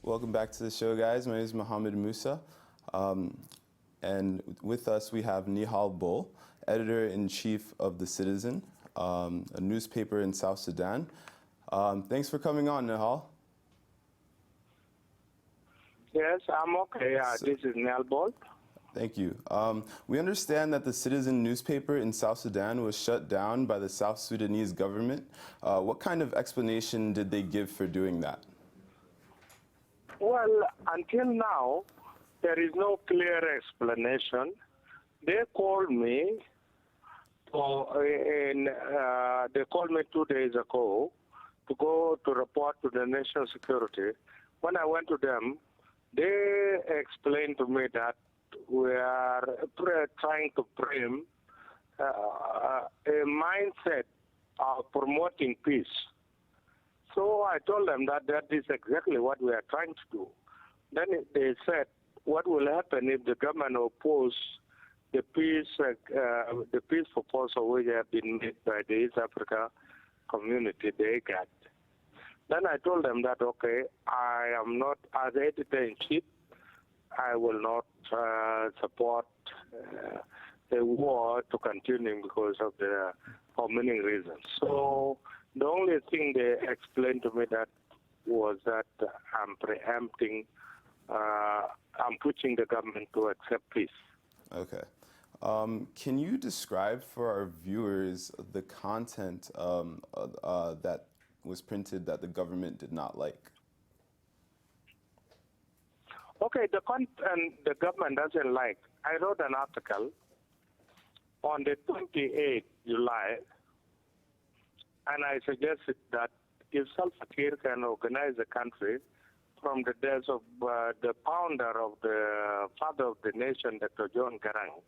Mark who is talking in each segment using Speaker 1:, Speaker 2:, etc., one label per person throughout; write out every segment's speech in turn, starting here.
Speaker 1: Welcome back to the show, guys. My name is Mohammed Musah. And with us, we have Nhial Bol, editor-in-chief of The Citizen, a newspaper in South Sudan. Thanks for coming on, Nhial.
Speaker 2: Yes, I'm okay. This is Nhial Bol.
Speaker 1: Thank you. We understand that the Citizen newspaper in South Sudan was shut down by the South Sudanese government. What kind of explanation did they give for doing that?
Speaker 2: Well, until now, there is no clear explanation. They called me. They called me 2 days ago to go to report to the national security. When I went to them, they explained to me that we are trying to frame a mindset of promoting peace. So I told them that that is exactly what we are trying to do. Then they said, what will happen if the government opposes the peace proposal which have been made by the East Africa community, the GOV't? Then I told them that, okay, I am not, as editor-in-chief, I will not support the war to continue because of for many reasons. So the only thing they explained to me that was that I'm preempting, I'm pushing the government to accept peace.
Speaker 1: Okay. Can you describe for our viewers the content that was printed that the government did not like?
Speaker 2: Okay, the content the government doesn't like. I wrote an article on the 28th July, and I suggested that if Salva Kiir can organize the country from the days of the founder of the father of the nation, Dr. John Garang,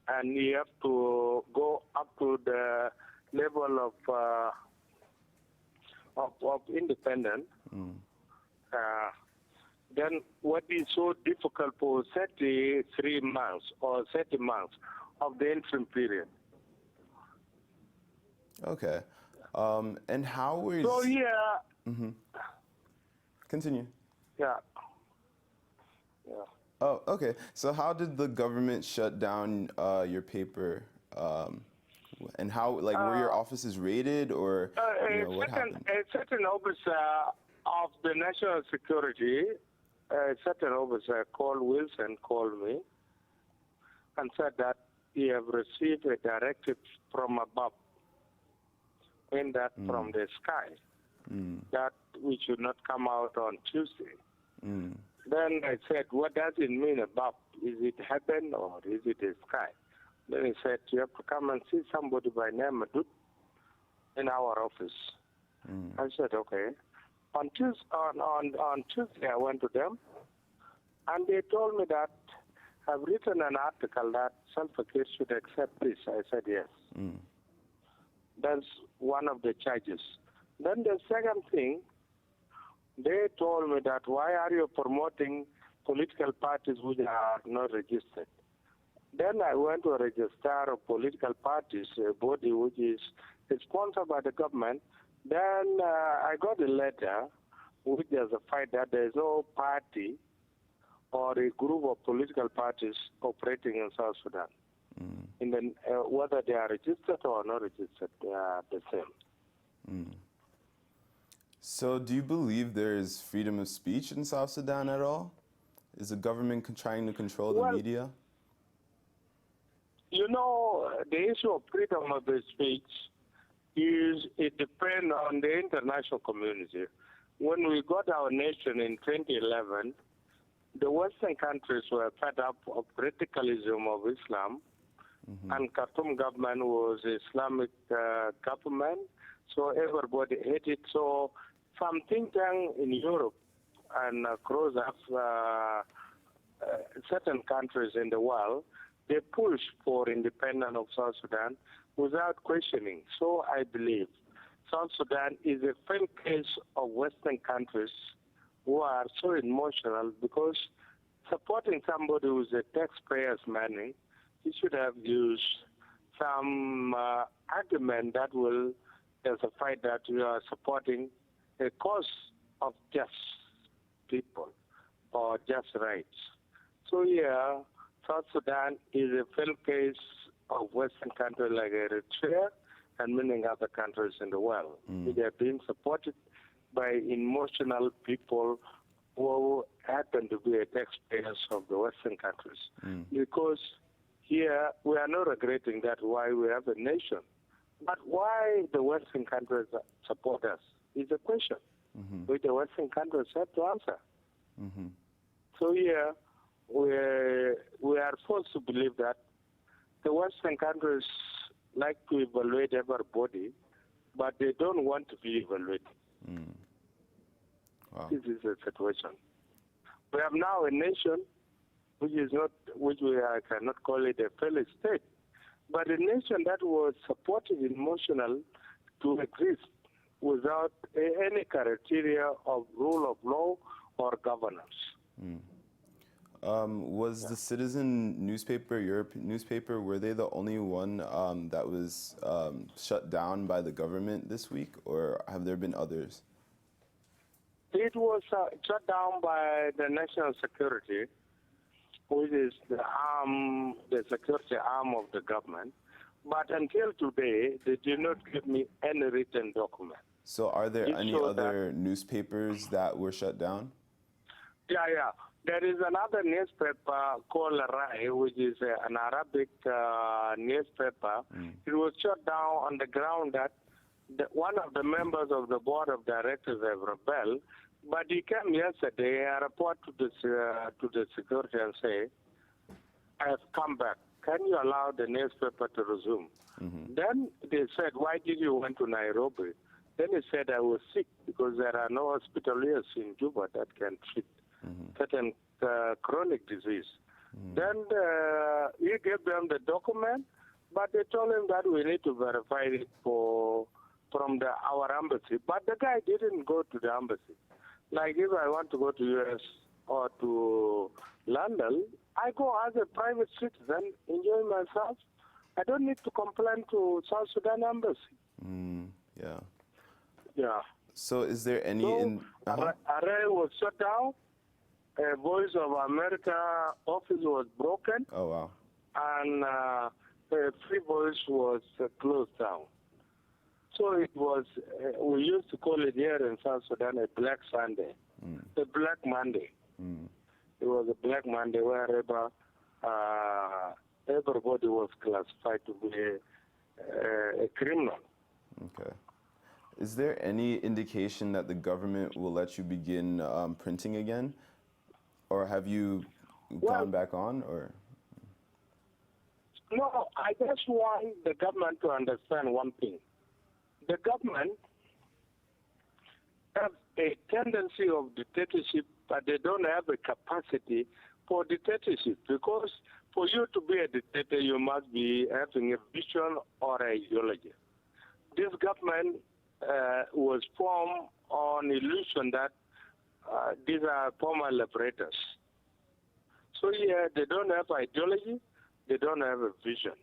Speaker 2: and he have to go up to the level of independence. Then what is so difficult for 33 months or 30 months of the interim period?
Speaker 1: Okay. And how is...
Speaker 2: So here...
Speaker 1: Continue.
Speaker 2: Yeah.
Speaker 1: Oh, okay. So how did the government shut down your paper? And how, like, were your offices raided, or what happened?
Speaker 2: A certain officer of the national security, a certain officer called Wilson, called me and said that he have received a directive from above, in that from the sky, that we should not come out on Tuesday. Then I said, what does it mean above? Is it heaven or is it the sky? Then he said, you have to come and see somebody by name Madut in our office. I said, okay. On Tuesday, I went to them, and they told me that I've written an article that Salva Kiir should accept this. I said, yes. That's one of the charges. Then the second thing, they told me that why are you promoting political parties which are not registered? Then I went to a register of political parties, a body which is sponsored by the government. Then I got a letter which justified that there is no party or a group of political parties operating in South Sudan. In the, whether they are registered or not registered, they are the same.
Speaker 1: So do you believe there is freedom of speech in South Sudan at all? Is the government trying to control the media?
Speaker 2: You know, the issue of freedom of the speech it depends on the international community. When we got our nation in 2011, the Western countries were fed up of radicalism of Islam, and Khartoum government was Islamic government, so everybody hated. So some think tank in Europe and across certain countries in the world, they push for independence of South Sudan without questioning. So I believe South Sudan is a failed case of Western countries who are so emotional, because supporting somebody with the taxpayers' money, you should have used some argument that will justify that you are supporting a cause of just people or just rights. So here, South Sudan is a failed case of Western countries like Eritrea and many other countries in the world. They are being supported by emotional people who happen to be taxpayers of the Western countries. Because here we are not regretting that why we have a nation. But why the Western countries support us is a question which the Western countries have to answer. So here we are forced to believe that the Western countries like to evaluate everybody, but they don't want to be evaluated.
Speaker 1: Wow.
Speaker 2: This is the situation. We have now a nation which is not, I cannot call it a failed state, but a nation that was supported emotional to exist without any criteria of rule of law or governance.
Speaker 1: Was the Citizen newspaper, your newspaper, were they the only one that was shut down by the government this week, or have there been others?
Speaker 2: It was shut down by the national security, which is the security arm of the government. But until today, they did not give me any written document.
Speaker 1: So are there any other newspapers that were shut down?
Speaker 2: Yeah. There is another newspaper called Rai, which is an Arabic newspaper. It was shut down on the ground that one of the members of the board of directors have rebelled. But he came yesterday and reported to the security and say, I have come back. Can you allow the newspaper to resume? Then they said, why did you went to Nairobi? Then he said, I was sick because there are no hospitaliers in Juba that can treat certain chronic disease. Then he gave them the document, but they told him that we need to verify it from our embassy. But the guy didn't go to the embassy. Like if I want to go to US or to London, I go as a private citizen, enjoy myself. I don't need to complain to South Sudan embassy. Yeah.
Speaker 1: So is there any...
Speaker 2: Array was shut down. Voice of America office was broken.
Speaker 1: Oh, wow.
Speaker 2: And Free Voice was closed down. So it was, we used to call it here in South Sudan a Black Sunday, a Black Monday. It was a Black Monday wherever everybody was classified to be a criminal.
Speaker 1: Okay. Is there any indication that the government will let you begin printing again? Or have you gone back on? Or
Speaker 2: no, I just want the government to understand one thing. The government has a tendency of dictatorship, but they don't have a capacity for dictatorship, because for you to be a dictator, you must be having a vision or an ideology. This government was formed on illusion that these are former liberators. So yeah, they don't have ideology, they don't have a vision.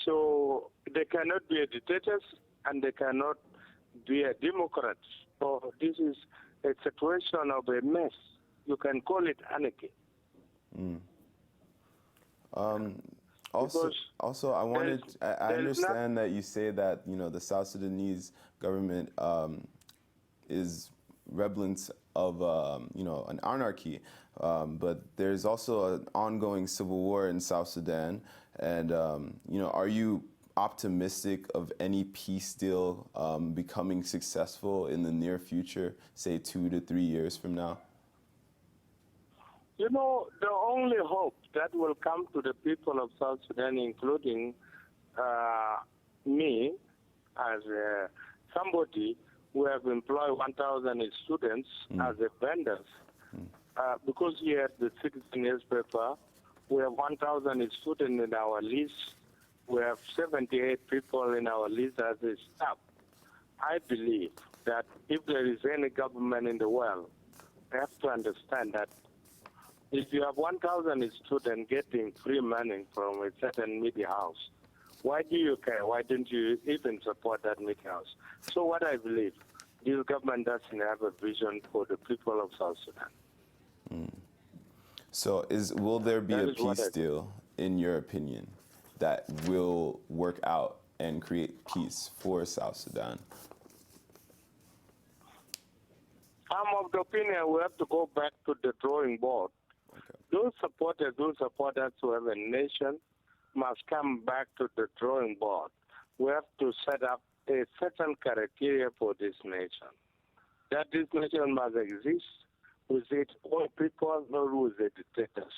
Speaker 2: So they cannot be a dictators and they cannot be a democrat. So this is a situation of a mess. You can call it anarchy.
Speaker 1: Also, I wanted. I understand that you say that the South Sudanese government is redolent of an anarchy, but there's also an ongoing civil war in South Sudan, and are you optimistic of any peace deal becoming successful in the near future, say 2 to 3 years from now?
Speaker 2: The only hope that will come to the people of South Sudan, including me as somebody who have employed 1,000 students as a vendors, because here at the Citizen newspaper, we have 1,000 students in our list. We have 78 people in our list as a staff. I believe that if there is any government in the world, they have to understand that if you have 1,000 students getting free money from a certain media house, why do you care? Why don't you even support that media house? So what I believe, this government doesn't have a vision for the people of South Sudan.
Speaker 1: So will there be
Speaker 2: That
Speaker 1: a
Speaker 2: is what
Speaker 1: peace
Speaker 2: I-
Speaker 1: deal, in your opinion, that will work out and create peace for South Sudan?
Speaker 2: I'm of the opinion we have to go back to the drawing board.
Speaker 1: Okay.
Speaker 2: Those supporters who have a nation must come back to the drawing board. We have to set up a certain criteria for this nation. That this nation must exist with its own people, not with the dictators.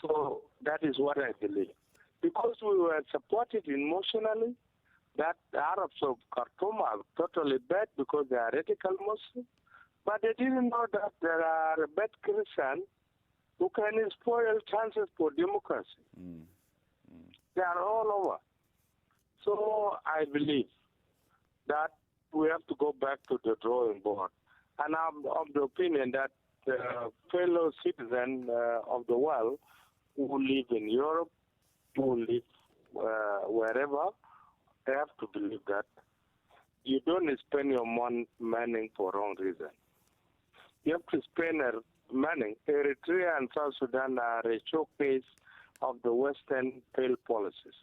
Speaker 2: So that is what I believe. Because we were supported emotionally, that the Arabs of Khartoum are totally bad because they are radical Muslims, but they didn't know that there are bad Christians who can spoil chances for democracy. They are all over. So I believe that we have to go back to the drawing board. And I'm of the opinion that fellow citizens of the world who live in Europe, who live wherever, they have to believe that you don't spend your money for wrong reason. You have to spend money. Eritrea and South Sudan are a showcase of the Western failed policies.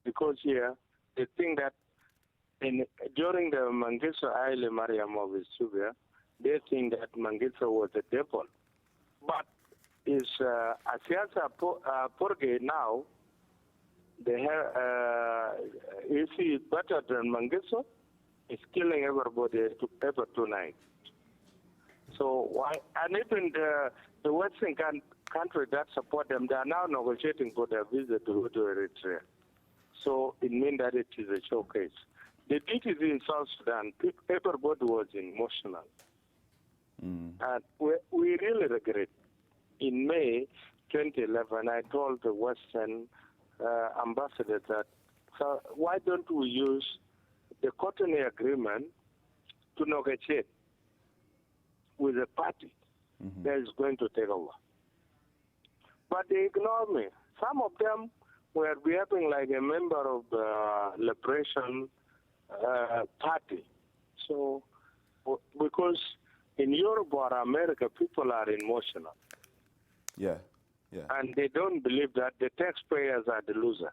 Speaker 2: Because here, they think that during the Mengistu Haile Mariam of Ethiopia, they think that Mengistu was the devil. But is Asiasa Porge now, they have, is he better than Mengistu? He's killing everybody ever tonight. So why? And even the Western country that support them, they are now negotiating for their visit to Eritrea. So it means that it is a showcase. They did it in South Sudan. Everybody was emotional. And we really regret. In May 2011, I told the Western ambassador that, so why don't we use the Cotonou Agreement to negotiate with a party that is going to take over? But they ignore me. Some of them were behaving like a member of the Liberation Party. So, because in Europe or America, people are emotional.
Speaker 1: Yeah, yeah.
Speaker 2: And they don't believe that the taxpayers are the losers.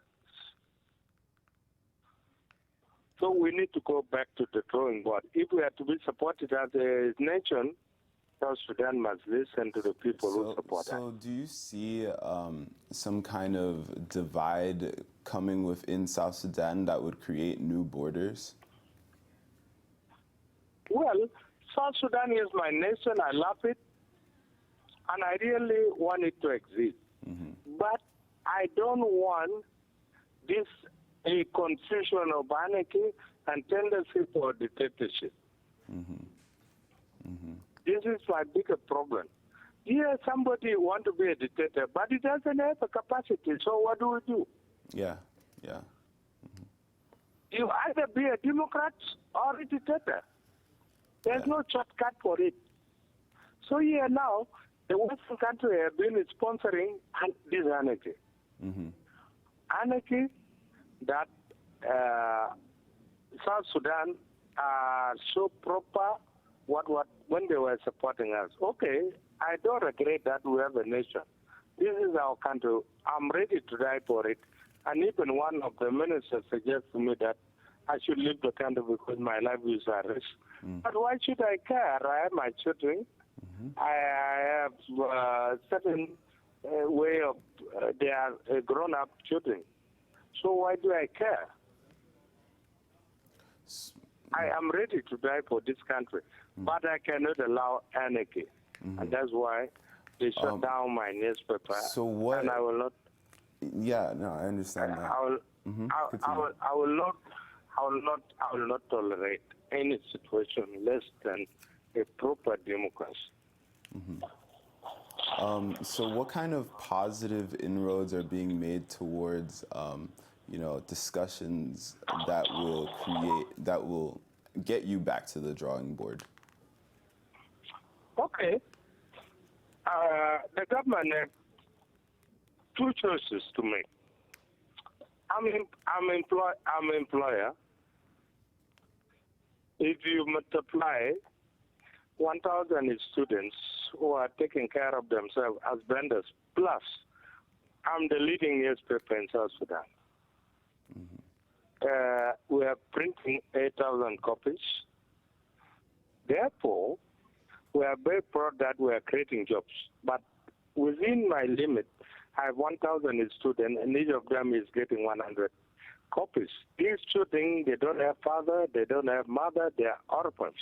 Speaker 2: So we need to go back to the drawing board. If we are to be supported as a nation, South Sudan must listen to the people who support us.
Speaker 1: So do you see some kind of divide coming within South Sudan that would create new borders?
Speaker 2: Well, South Sudan is my nation. I love it. And I really want it to exist. But I don't want this a confusion of anarchy and tendency for dictatorship. This is my bigger problem. Here, somebody want to be a dictator, but he doesn't have a capacity. So what do we do?
Speaker 1: Yeah, yeah.
Speaker 2: You either be a Democrat or a dictator. There's no shortcut for it. So here now, the Western country have been sponsoring this anarchy. Anarchy that South Sudan are so proper when they were supporting us. Okay, I don't regret that we have a nation. This is our country. I'm ready to die for it. And even one of the ministers suggested to me that I should leave the country because my life is at risk. But why should I care? I have my children. I have certain way of, they are grown-up children. So why do I care? I am ready to die for this country, but I cannot allow anarchy. And that's why they shut down my newspaper.
Speaker 1: So what?
Speaker 2: And I will not.
Speaker 1: Yeah, no, I understand that.
Speaker 2: I will not tolerate any situation less than a proper democracy.
Speaker 1: So what kind of positive inroads are being made towards, discussions that will get you back to the drawing board?
Speaker 2: Okay. The government has two choices to make. I'm employer. if you multiply 1,000 students who are taking care of themselves as vendors, plus I'm the leading newspaper in South Sudan. We are printing 8,000 copies. Therefore, we are very proud that we are creating jobs. But within my limit, I have 1,000 students, and each of them is getting 100 copies. These students, they don't have father, they don't have mother, they are orphans.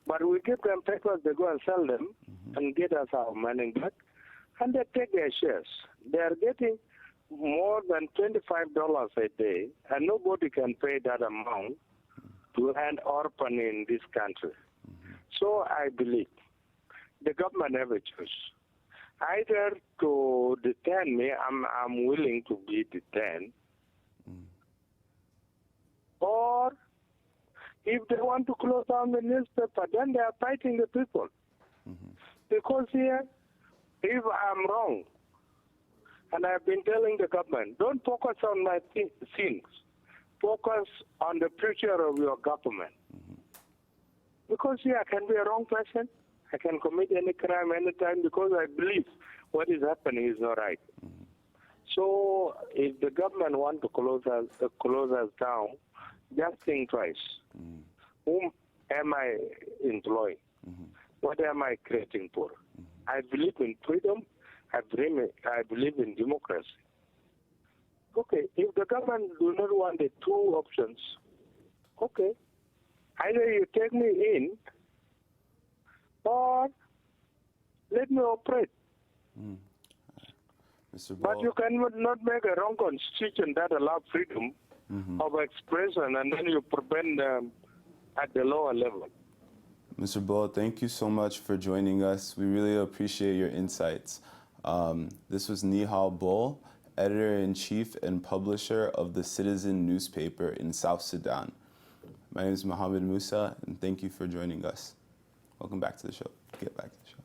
Speaker 2: But we give them papers, they go and sell them and get us our money back, and they take their shares. They are getting more than $25 a day, and nobody can pay that amount to an orphan in this country. So I believe the government have a choice. Either to detain me, I'm willing to be detained, or if they want to close down the newspaper, then they are fighting the people. Because here, if I'm wrong, and I've been telling the government, don't focus on my things. Focus on the future of your government. Because here I can be a wrong person. I can commit any crime anytime because I believe what is happening is not right. So if the government want to close us down, just think twice. Whom am I employing? What am I creating for? I believe in freedom. I believe in democracy. Okay, if the government do not want the two options, okay, either you take me in or let me operate.
Speaker 1: Mr. Bol,
Speaker 2: But you cannot make a wrong constitution that allows freedom of expression and then you prevent them at the lower level.
Speaker 1: Mr. Bol, thank you so much for joining us. We really appreciate your insights. This was Nhial Bol, Editor-in-Chief and Publisher of the Citizen newspaper in South Sudan. My name is Musah, and thank you for joining us. Welcome back to the show. Get back to the show.